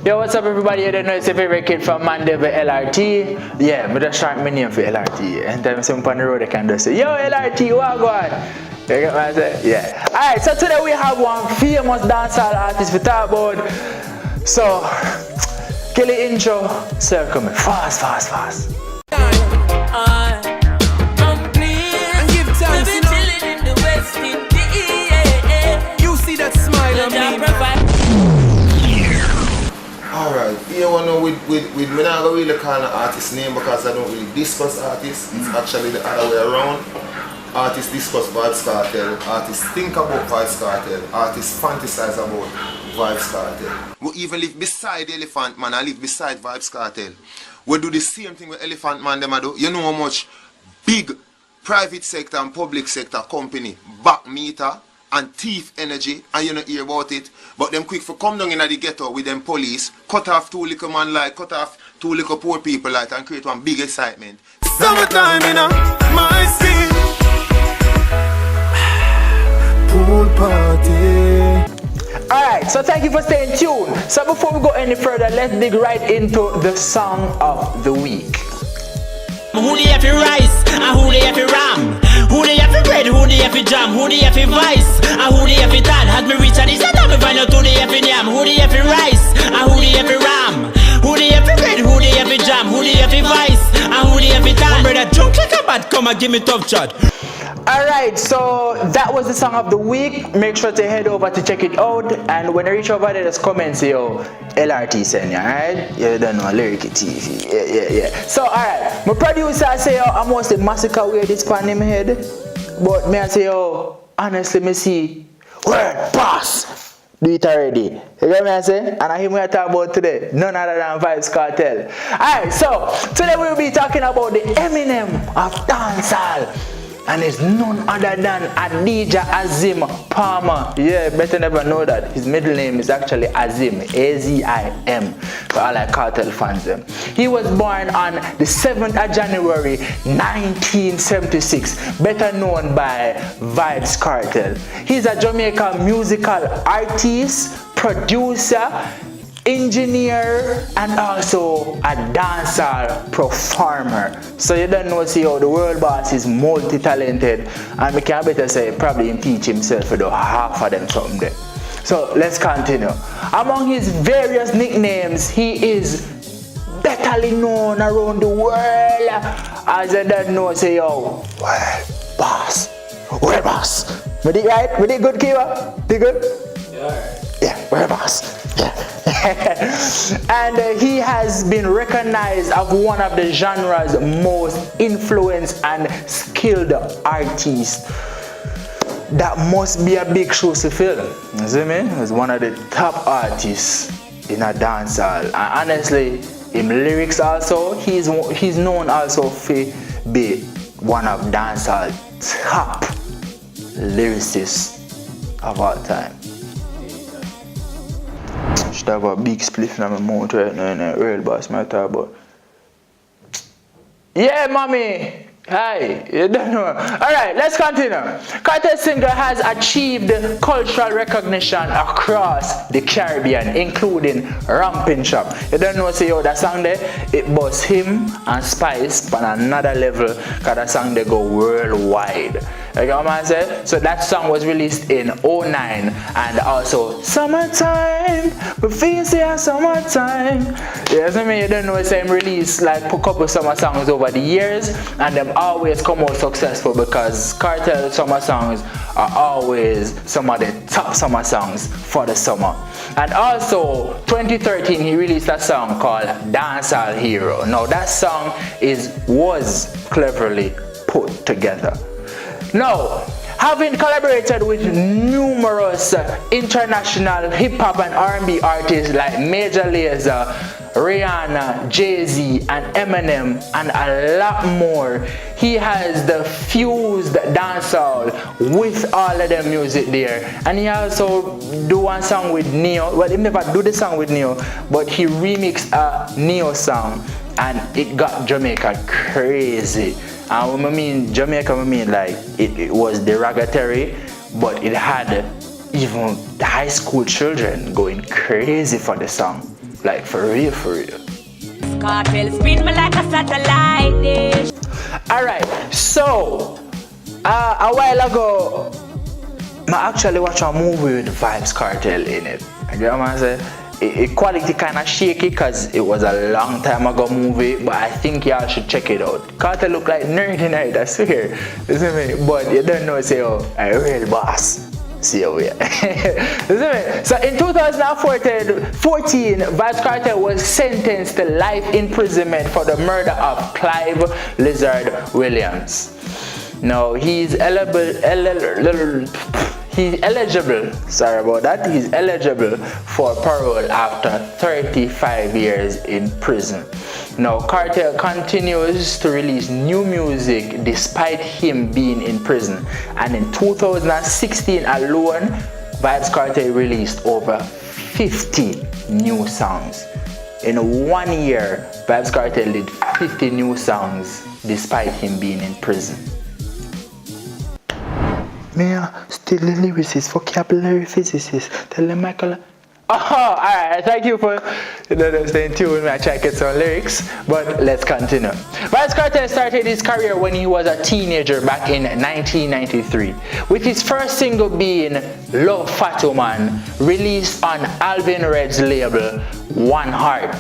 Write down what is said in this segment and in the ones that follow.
Yo, what's up everybody? You don't know it's your favorite kid from Mandeville LRT. Yeah, but just start my name for LRT. Anytime someone on the road, I can just say, yo LRT, what going? You get what I say? Yeah. Alright, so today we have one famous dancehall artist we talk about. So, kill the intro, circle me. Fast. That smile on me. Alright, you wanna with me not gonna really call an artist name because I don't really discuss artists. It's actually the other way around. Artists discuss Vybz Kartel, artists think about Vybz Kartel, artists fantasize about Vybz Kartel. We even live beside Elephant Man, I live beside Vybz Kartel. We do the same thing with Elephant Man them I do. You know how much big private sector and public sector company back meter and thief energy, and you don't hear about it, but them quick for come down in the ghetto with them police, cut off two little man light, cut off two little poor people light, and create one big excitement. Summertime in my scene, pool party. Alright, so thank you for staying tuned. So before we go any further, let's dig right into the song of the week. Who they have for rice, and who they have for ram? Who they have for bread, who they have for jam? Who they have for vice, and who they have for tan? Has me reach and this time me find out who they have for yam. Who they have for rice, and who they have for ram? Who they have for bread, who they have for jam? Who they have for vice, and who they have for tan? Brother junk like a bat, come and give me tough chat. Alright, so that was the song of the week. Make sure to head over to check it out. And when you reach over there, just comment say, yo, LRT send you, alright? You don't know, Lyric TV. Yeah. So, alright, my producer say, yo, I must say massacre wear this pan in my head. But me I say, yo, honestly, me see, word, boss. Do it already. You get me I say? And I hear me talk about today. None other than Vybz Kartel. Alright, so today we'll be talking about the Eminem of dancehall. And it's none other than Adidja Azim Palmer. Yeah, better never know that. His middle name is actually Azim, A-Z-I-M, for all like Kartel fans them. He was born on the 7th of January 1976, better known by Vybz Kartel. He's a Jamaican musical artist, producer, engineer, and also a dancehall performer. So you don't know, see how the world boss is multi-talented, and we can better say probably him teach himself for the half of them something there. So let's continue. Among his various nicknames, he is betterly known around the world as you don't know, say yo, world boss. We did right? We did good, Kiva? Did good? Yeah, world boss. Yeah. And he has been recognized as one of the genre's most influenced and skilled artists. That must be a big shoe to fill. You see me? He's one of the top artists in a dancehall. And honestly, in lyrics also, he's known also for be one of dancehall top lyricists of all time. Should have a big spliff in my mouth right now in a real boss matter about. Yeah, mommy! Hi, you don't know. Alright, let's continue. Kartel's single has achieved cultural recognition across the Caribbean, including Ramping Shop. You don't know, say, yo, that song there, it busts him and Spice on another level, because that song they go worldwide. You get what I'm saying? So that song was released in 2009, and also Summertime, but feel say summertime. You see me? You don't know, same release like a couple summer songs over the years, and them always come out successful because Kartel summer songs are always some of the top summer songs for the summer. And also 2013 he released a song called Dancehall Hero. Now that song was cleverly put together. Now, having collaborated with numerous international hip-hop and R&B artists like Major Lazer, Rihanna, Jay-Z, and Eminem, and a lot more, he has the fused dancehall with all of the music there. And he also do one song with Neo. Well, he never do the song with Neo, but he remixed a Neo song, and it got Jamaica crazy. And when I mean Jamaica, I mean like it was derogatory, but it had even the high school children going crazy for the song. Like for real, for real. Cartel spin me like a satellite dish. Alright, so a while ago I actually watched a movie with Vybz Kartel in it. You know what I'm saying? It quality kind of shaky because it was a long time ago movie, but I think y'all should check it out. Cartel look like nerdy night, I swear. You see me? But you don't know, say, oh, a real boss. See how we are. So in 2014, Vybz Kartel was sentenced to life imprisonment for the murder of Clive Lizard Williams. Now he's eligible. Sorry about that. He's eligible for parole after 35 years in prison. Now Kartel continues to release new music despite him being in prison, and in 2016 alone, Vybz Kartel released over 50 new songs. In 1 year, Vybz Kartel did 50 new songs despite him being in prison. Still the lyricist, vocabulary physicist. Tell them Michael. Oh, alright, thank you for staying tuned with me. I try to get some lyrics, but let's continue. Vybz Kartel started his career when he was a teenager back in 1993, with his first single being Love Fatu Man, released on Alvin Red's label One Heart.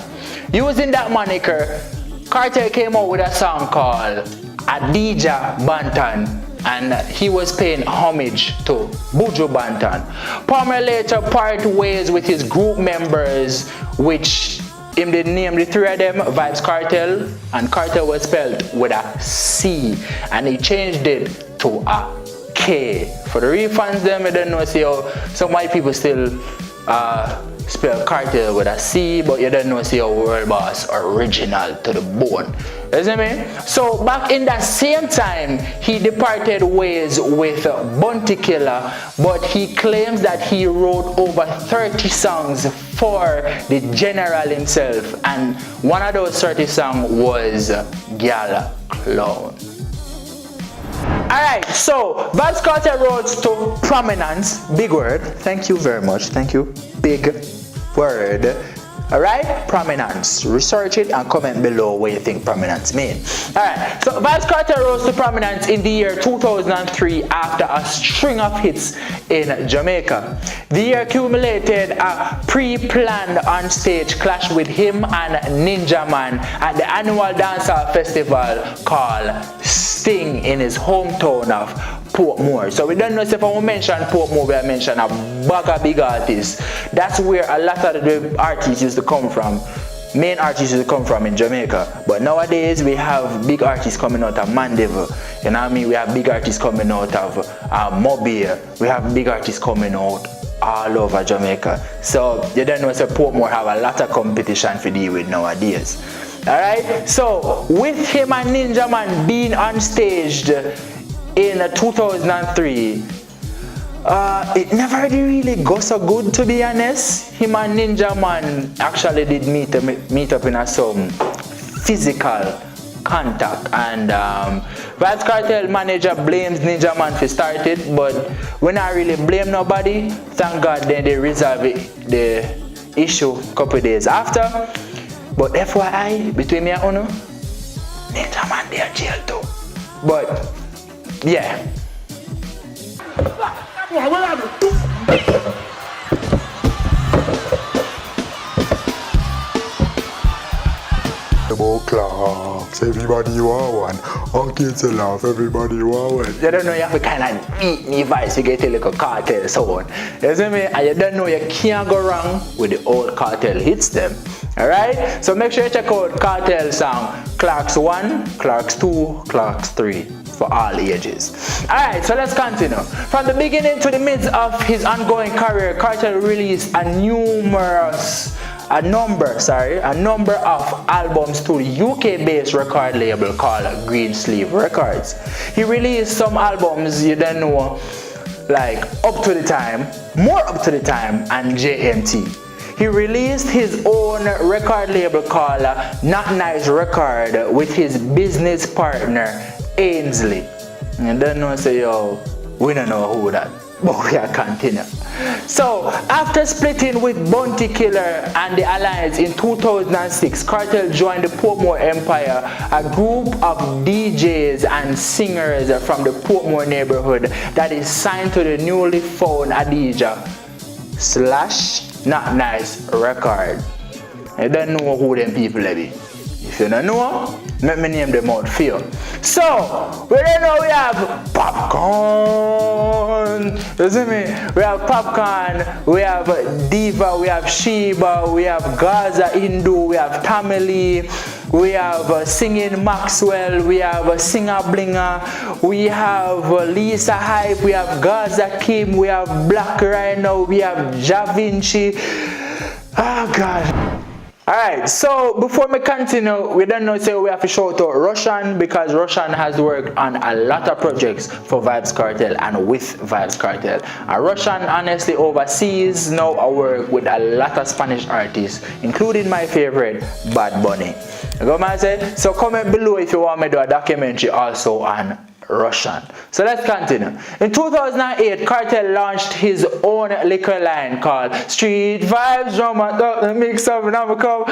Using that moniker, Kartel came out with a song called Adija Bantan, and he was paying homage to Buju Banton. Palmer later parted ways with his group members, which him did name the three of them Vybz Kartel, and Kartel was spelled with a C, and he changed it to a K. For the real fans them, I don't know, see how some white people still spell Kartel with a C, but you don't know, see how World Boss original to the bone. You see me? So back in that same time, he departed ways with Bounty Killer, but he claims that he wrote over 30 songs for the general himself, and one of those 30 songs was Gyal Clown. Alright, so Vybz Kartel rose to prominence, big word, thank you very much, thank you, big word. Alright, prominence. Research it and comment below what you think prominence means. Alright, so Vybz Kartel rose to prominence in the year 2003 after a string of hits in Jamaica. The year accumulated a pre-planned on-stage clash with him and Ninja Man at the annual dancehall festival called Sting in his hometown of Portmore. So we don't know if I will mention Portmore, we mention a bag of big artists. That's where a lot of the artists used to come from. Main artists used to come from in Jamaica. But nowadays we have big artists coming out of Mandeville. You know what I mean? We have big artists coming out of Mobile. We have big artists coming out all over Jamaica. So you don't know if Portmore have a lot of competition to deal with nowadays. Alright? So with him and Ninja Man being on stage in 2003, it never really got so good, to be honest. Him and Ninja Man actually did meet up in some physical contact, and Vybz Kartel manager blames Ninja Man for start it, but when I really blame nobody, thank God then they resolve the issue a couple days after. But FYI, between me and Uno, Ninja Man they are jail too. But yeah. About clocks, everybody you are one. Okay, to laugh, everybody you are one. You don't know you have to kind of beat me voice to get a little Kartel sound. You see me? And you don't know you can't go wrong with the old Kartel hits them. Alright? So make sure you check out Kartel song Clocks 1, Clocks 2, Clocks 3 for all ages. Alright, so let's continue. From the beginning to the midst of his ongoing career, Kartel released a number of albums to the UK-based record label called Green Sleeve Records. He released some albums you don't know, like Up to the Time, More Up to the Time, and JMT. He released his own record label called Not Nice Record with his business partner Ainsley. You don't know, say yo, we don't know who that. but we are continue. So after splitting with Bounty Killer and the Alliance in 2006, Kartel joined the Portmore Empire, a group of DJs and singers from the Portmore neighborhood that is signed to the newly found Adidja / Not Nice record. I don't know who them people be. If you don't know, let me name them out for you. So, we don't know we have Popcorn. You see me? We have Popcorn, we have Diva, we have Sheba, we have Gaza Hindu, we have Tamili, we have Singing Maxwell, we have Singer Blinger, we have Lisa Hype, we have Gaza Kim, we have Black Rhino, we have Ja Vinci. Oh God. Alright, so before we continue, we don't know, say we have to shout out Russian, because Russian has worked on a lot of projects for Vybz Kartel and with Vybz Kartel. And Russian honestly overseas now I work with a lot of Spanish artists, including my favorite, Bad Bunny. You go man say? So comment below if you want me to do a documentary also on Russian. So let's continue. In 2008, Kartel launched his own liquor line called Street Vibes Drama. Mix up and I'm come.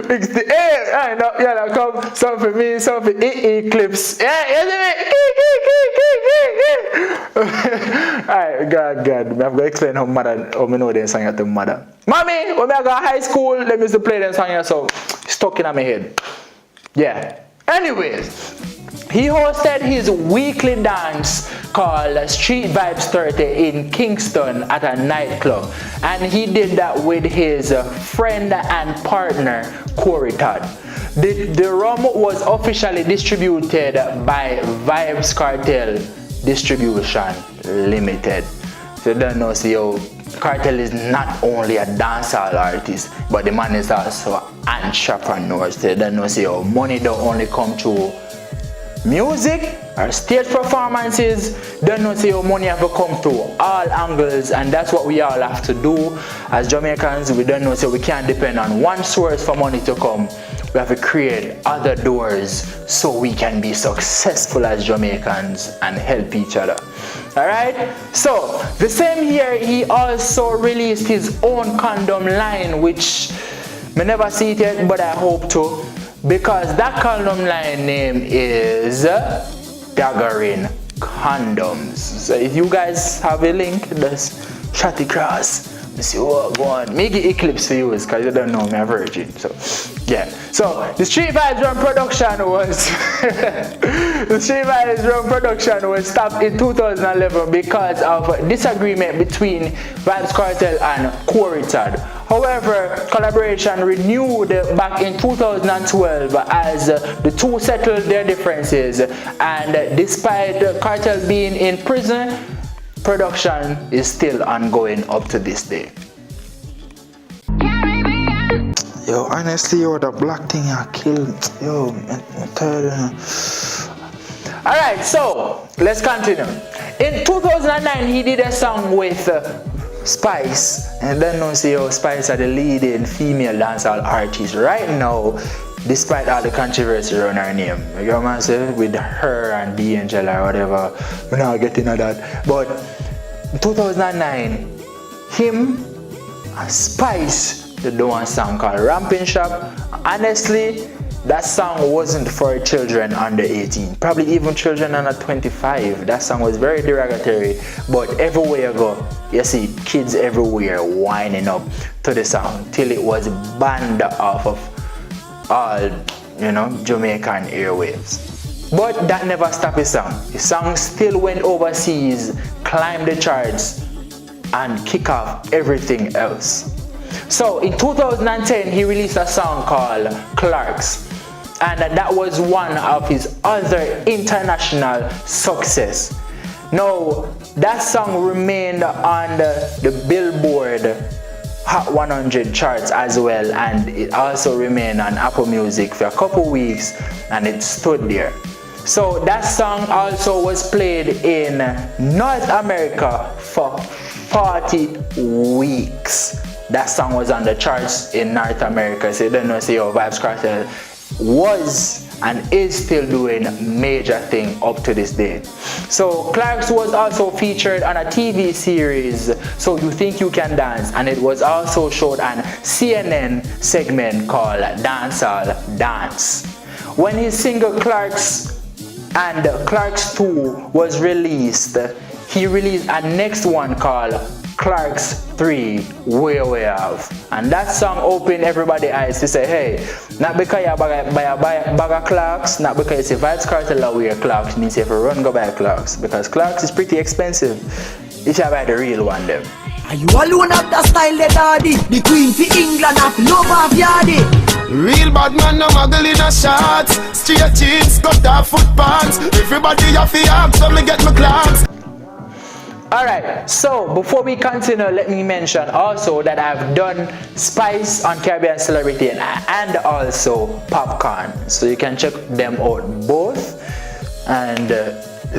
Mix the air. Yeah, come. Some for me, some for Eclipse. Yeah, alright, God. I'm going to explain how me know them song at the mother. Mommy, when I go to high school, let me just play them song here, so stuck in my head. Yeah. Anyways, he hosted his weekly dance called Street Vibes 30 in Kingston at a nightclub, and he did that with his friend and partner Corey Todd. The rum was officially distributed by Vybz Kartel Distribution Limited. So you don't know, see how Kartel is not only a dancehall artist, but the man is also an entrepreneur. So you don't know, see how money don't only come through music or stage performances. Don't know, see how money have to come through all angles, and that's what we all have to do as Jamaicans. We don't know, so we can't depend on one source for money to come. We have to create other doors so we can be successful as Jamaicans and help each other. Alright, so the same year he also released his own condom line, which I never see it yet, but I hope to, because that condom line name is Daggerin Condoms. So if you guys have a link, just shot across. See what go on. Make it Eclipse for you, because you don't know me, I'm a virgin. So yeah. So the Street Vibes Drum production was stopped in 2011 because of disagreement between Vybz Kartel and Corey Todd. However, collaboration renewed back in 2012 as the two settled their differences, and despite Kartel being in prison, production is still ongoing up to this day. Yo, honestly, the black thing I killed. Yo, I'm tired. Alright, so let's continue. In 2009, he did a song with Spice, and then you see how Spice are the leading female dancehall artist right now, despite all the controversy around her name. You know what I'm saying? With her and D'Angelo or whatever. We're not getting at that. But in 2009, him and Spice did one song called Ramping Shop. Honestly, that song wasn't for children under 18, probably even children under 25. That song was very derogatory, but everywhere you go, you see kids everywhere winding up to the song till it was banned off of all, Jamaican airwaves. But that never stopped his song. His song still went overseas, climbed the charts, and kicked off everything else. So in 2010, he released a song called Clarks, and that was one of his other international success. Now, that song remained on the Billboard Hot 100 charts as well, and it also remained on Apple Music for a couple weeks, and it stood there. So that song also was played in North America for 40 weeks. That song was on the charts in North America. So you don't know, see how Vybz Kartel was and is still doing major thing up to this day. So Clarks was also featured on a TV series, So You Think You Can Dance, and it was also showed on CNN segment called Dancehall Dance. When his single Clarks and Clarks 2 was released, he released a next one called Clarks 3, Way Off. And that song opened everybody's eyes to say, hey, not because you buy a bag of Clarks, not because you see Vybz Kartel wear Clarks, means you have to run go buy Clarks. Because Clarks is pretty expensive if you buy the real one them. Are you alone of the style the daddy? The queen for England of love of yardy. Real bad man no muggle in a shots. Straight jeans, cut off foot pants. Everybody have to have, so me get my Clarks. Alright, so before we continue, let me mention also that I've done Spice on Caribbean Celebrity and also Popcorn. So you can check them out both. And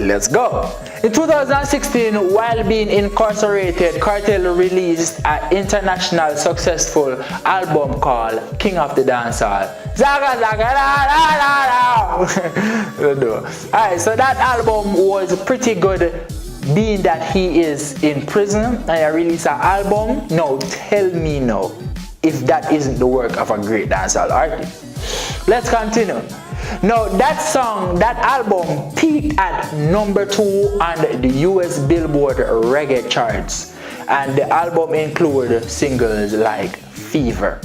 let's go. In 2016, while being incarcerated, Kartel released an international successful album called King of the Dancehall. Zaga zaga la la la la. Alright, so that album was pretty good, being that he is in prison and I released an album. Now tell me now if that isn't the work of a great dancehall artist. Let's continue. Now that song, that album peaked at number 2 on the US Billboard reggae charts, and the album included singles like Fever,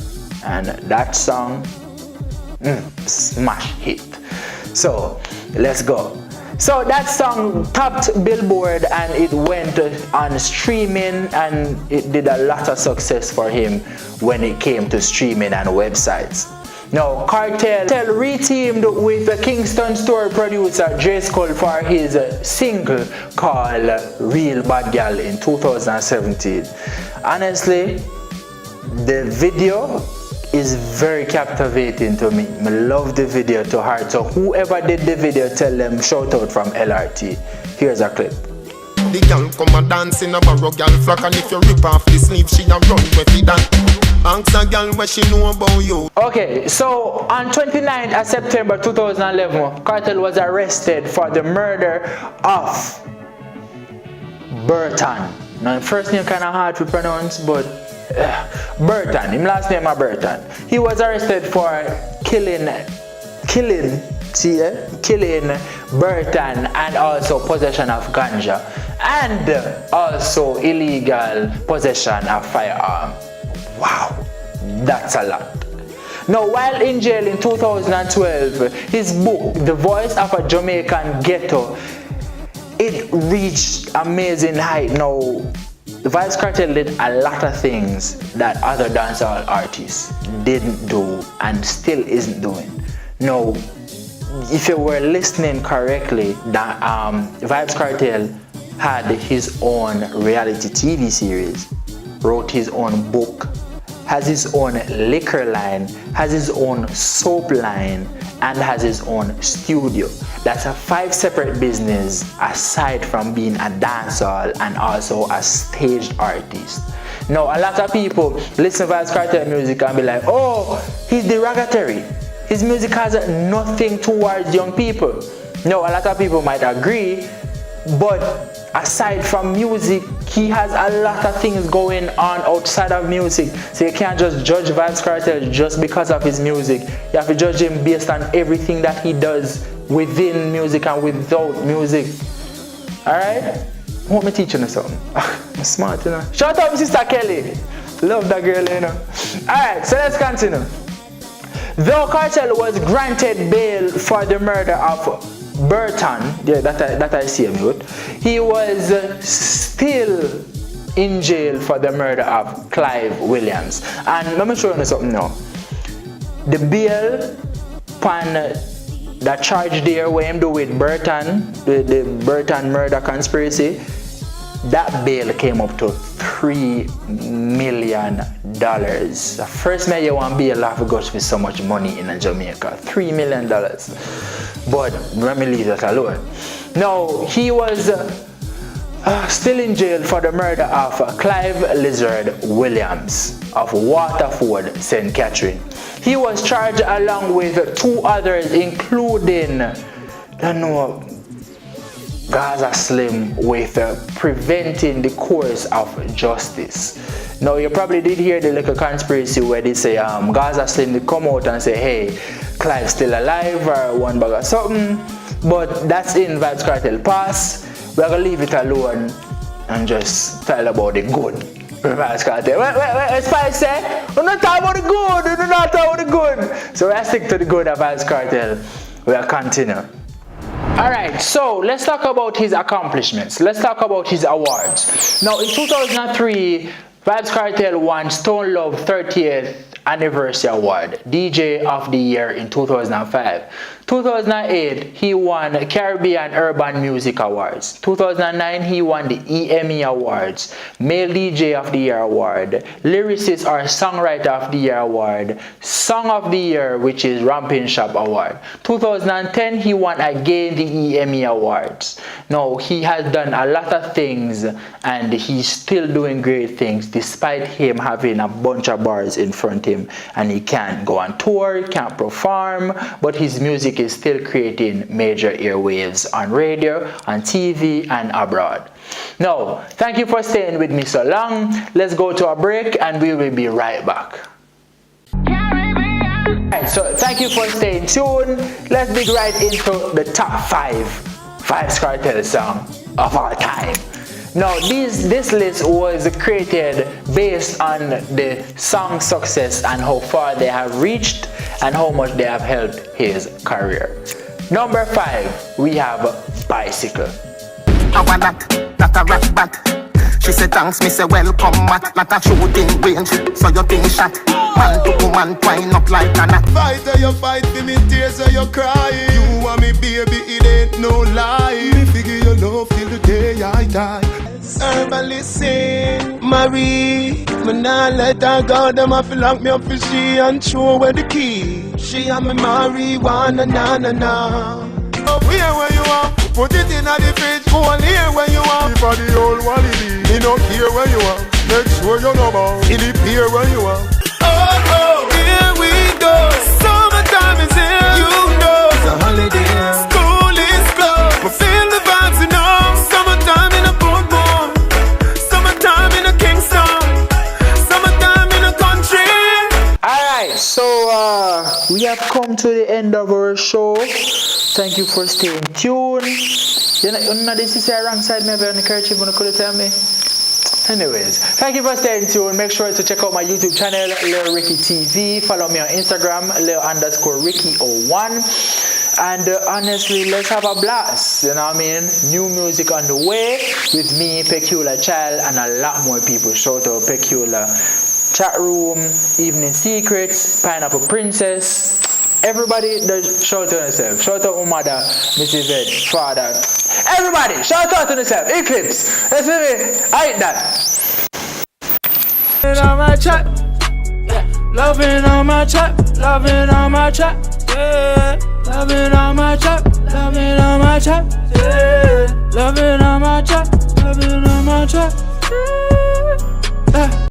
and that song smash hit. So let's go. So that song topped Billboard and it went on streaming, and it did a lot of success for him when it came to streaming and websites. Now Kartel re-teamed with the Kingston store producer J. Skull for his single called Real Bad Girl in 2017. Honestly, the video is very captivating to me. I love the video to heart. So whoever did the video, tell them shout out from LRT. Here's a clip. The girl come and dance in a barrow girl flock, and if you rip off the sleeve, she a run with it that. Ask a girl what she know about you. Okay, so on 29th of September 2011, Kartel was arrested for the murder of Burton. Now, first name kind of hard to pronounce, but Burton. His last name is Burton. He was arrested for killing Burton and also possession of ganja and also illegal possession of firearm. Wow, that's a lot. Now, while in jail in 2012, his book, The Voice of a Jamaican Ghetto, it reached amazing height. Now, Vybz Kartel did a lot of things that other dancehall artists didn't do and still isn't doing. Now, if you were listening correctly, that Vybz Kartel had his own reality TV series, wrote his own book, has his own liquor line, has his own soap line, and has his own studio. That's a 5 separate business aside from being a dancehall and also a staged artist. Now, a lot of people listen to Vybz Kartel music and be like, oh, he's derogatory. His music has nothing towards young people. Now, a lot of people might agree, but aside from music, he has a lot of things going on outside of music. So you can't just judge Vybz Kartel just because of his music. You have to judge him based on everything that he does within music and without music. Alright? Want me teaching you something? I'm smart, you know. Shout out to Sister Kelly. Love that girl, you know. Alright, so let's continue. Though Kartel was granted bail for the murder of Burton, yeah, that I see him with, he was still in jail for the murder of Clive Williams. And let me show you something now. The bail pan that charge there what him do with Burton, the Burton murder conspiracy, that bail came up to $3 million. The first man you want bail have to go with so much money in Jamaica. $3 million. But let me leave that alone. Now, he was still in jail for the murder of Clive Lizard Williams of Waterford, St. Catherine. He was charged along with 2 others, including, Gaza Slim, with preventing the course of justice. Now, you probably did hear the little conspiracy where they say Gaza Slim did come out and say, hey, Clive's still alive or one bag of something. But that's in Vybz Kartel pass. We're going to leave it alone and just tell about the good. Vybz Kartel. Wait, Spice say, we're not talking about the good, we're not talking about the good. So we'll stick to the good of Vybz Kartel. We'll continue. Alright, so let's talk about his accomplishments. Let's talk about his awards. Now, in 2003, Vybz Kartel won Stone Love 30th Anniversary Award, DJ of the Year in 2005. 2008, he won Caribbean Urban Music Awards. 2009, he won the EME Awards, Male DJ of the Year Award, Lyricist or Songwriter of the Year Award, Song of the Year, which is Ramping Shop Award. 2010, he won again the EME Awards. Now, he has done a lot of things and he's still doing great things despite him having a bunch of bars in front of him and he can't go on tour, can't perform, but his music is still creating major airwaves on radio, on TV, and abroad. Now, thank you for staying with me so long. Let's go to a break and we will be right back. Alright, so thank you for staying tuned. Let's dig right into the top 5 Vybz Kartel song of all time. Now, this list was created based on the song success and how far they have reached and how much they have helped his career. Number 5, we have Bicycle. That a rap back. She said thanks, me say welcome back. Like a shooting range, so you think shot. Man to woman, twine up like a knot. Fight or you fight, for me tears or you cry. You want me baby, it ain't no lie. Me figure your love till the day I die. Herman listen, Marie, me nah let her go. Them a feel lock me up for she and show where the key. She and me marijuana, na na na. Up here where you are, put it in the fridge. Go on here where you are. If I the old one it is, me no care where you are. Make sure you know about it here where you are. Oh, here we go. Summertime is here, you know. It's a holiday. School is closed, but feel the vibes, you know. Summertime in a boardwalk, summertime in a Kingston, summertime in a country. Alright, so we have come to the end of our show. Thank you for staying tuned. You know this is the wrong side, maybe on the kerchief, you could tell me. Anyways, thank you for staying tuned. Make sure to check out my YouTube channel, Lil Ricky TV. Follow me on Instagram, Lil_Ricky01. And honestly, let's have a blast. You know what I mean? New music on the way with me, Peculiar Child, and a lot more people. Shout out Peculiar Chat Room, Evening Secrets, Pineapple Princess. Everybody does shout out to themselves. Shout out to mother, Mrs. Ed, father. Everybody, shout out to themselves. Eclipse. Let's do it. I hate that. Loving on my chat. Yeah. Loving on my chat. Loving on my chat. Yeah. Loving on my chat. Loving on my chat. Yeah. Loving on my chat. Loving on my chat.